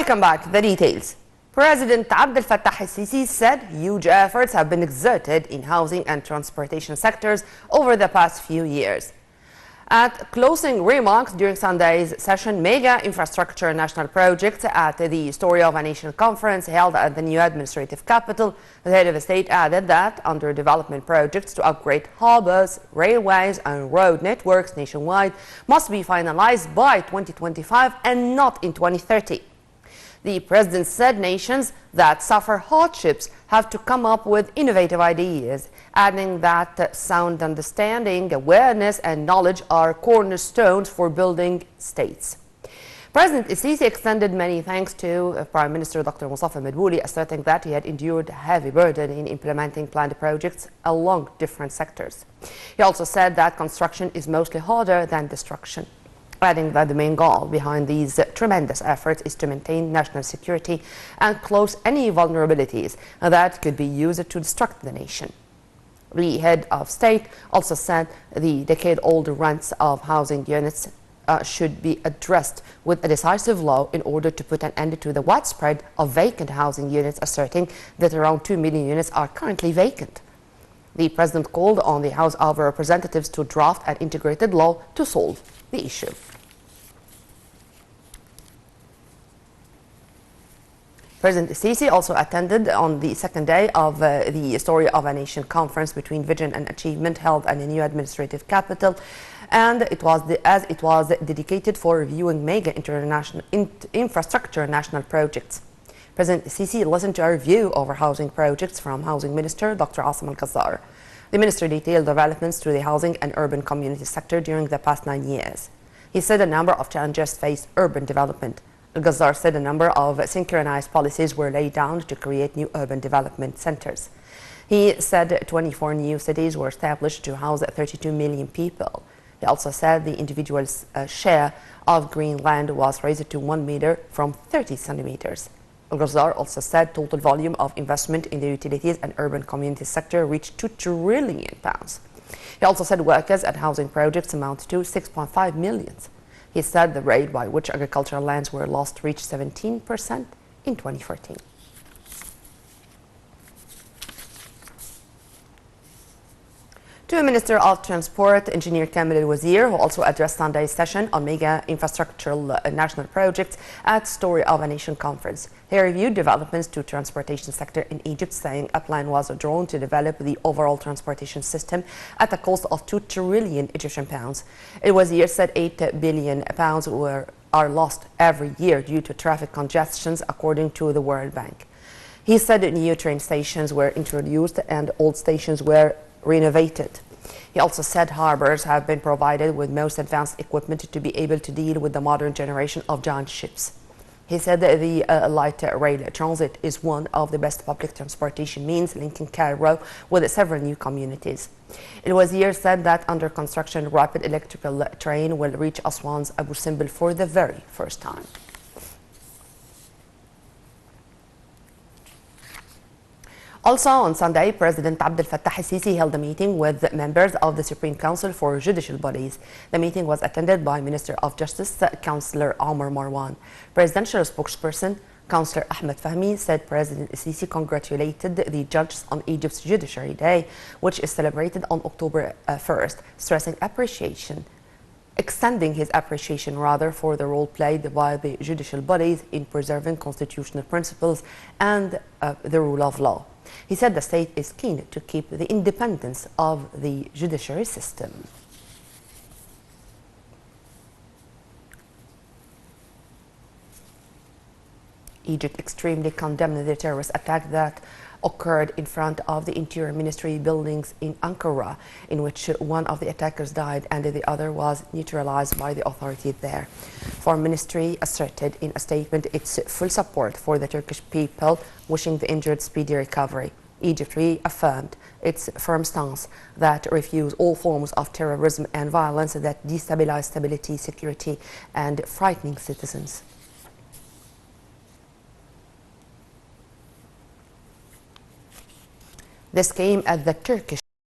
Welcome back to the details. President Abdel Fattah al-Sisi said huge efforts have been exerted in housing and transportation sectors over the past few years. At closing remarks during Sunday's session, mega infrastructure national projects at the Story of a Nation conference held at the new administrative capital, the head of the state added that under development projects to upgrade harbors, railways and road networks nationwide must be finalized by 2025 and not in 2030. The president said nations that suffer hardships have to come up with innovative ideas, adding that sound understanding, awareness and knowledge are cornerstones for building states. President al-Sisi extended many thanks to Prime Minister Dr. Mustafa Madbouli, asserting that he had endured a heavy burden in implementing planned projects along different sectors. He also said that construction is mostly harder than destruction, adding that the main goal behind these tremendous efforts is to maintain national security and close any vulnerabilities that could be used to destruct the nation. The head of state also said the decade-old rents of housing units should be addressed with a decisive law in order to put an end to the widespread of vacant housing units, asserting that around 2 million units are currently vacant. The president called on the House of Representatives to draft an integrated law to solve the issue. President al-Sisi also attended on the second day of the Story of a Nation conference between Vision and Achievement held at the new administrative capital, and it was dedicated for reviewing mega infrastructure national projects. President al-Sisi listened to a review over housing projects from Housing Minister Dr. Asim Al-Ghazzar. The minister detailed developments to the housing and urban community sector during the past 9 years. He said a number of challenges face urban development. Al-Ghazzar said a number of synchronized policies were laid down to create new urban development centers. He said 24 new cities were established to house 32 million people. He also said the individual's share of green land was raised to 1 meter from 30 centimeters. Al-Ghazzar also said total volume of investment in the utilities and urban community sector reached £2 trillion. He also said workers at housing projects amount to 6.5 million. He said the rate by which agricultural lands were lost reached 17% in 2014. To Minister of Transport, Engineer Kamil Al-Wazir, who also addressed Sunday's session on mega infrastructural national projects at Story of a Nation conference. He reviewed developments to transportation sector in Egypt, saying a plan was drawn to develop the overall transportation system at a cost of 2 trillion Egyptian pounds. Al-Wazir said 8 billion pounds are lost every year due to traffic congestions, according to the World Bank. He said new train stations were introduced and old stations were renovated. He also said harbors have been provided with most advanced equipment to be able to deal with the modern generation of giant ships. He said that the light rail transit is one of the best public transportation means, linking Cairo with several new communities. Al-Wazir said that under construction rapid electrical train will reach Aswan's Abu Simbel for the very first time. Also on Sunday, President Abdel Fattah al-Sisi held a meeting with members of the Supreme Council for Judicial Bodies. The meeting was attended by Minister of Justice, Councillor Omar Marwan. Presidential spokesperson, Councillor Ahmed Fahmy, said President al-Sisi congratulated the judges on Egypt's Judiciary Day, which is celebrated on October 1st, stressing extending his appreciation for the role played by the judicial bodies in preserving constitutional principles and the rule of law. He said the state is keen to keep the independence of the judiciary system. Egypt extremely condemned the terrorist attack that occurred in front of the Interior Ministry buildings in Ankara, in which one of the attackers died and the other was neutralized by the authorities there. Foreign Ministry asserted in a statement its full support for the Turkish people, wishing the injured speedy recovery. Egypt reaffirmed its firm stance that refuse all forms of terrorism and violence that destabilize stability, security, and frightening citizens. This came as the Turkish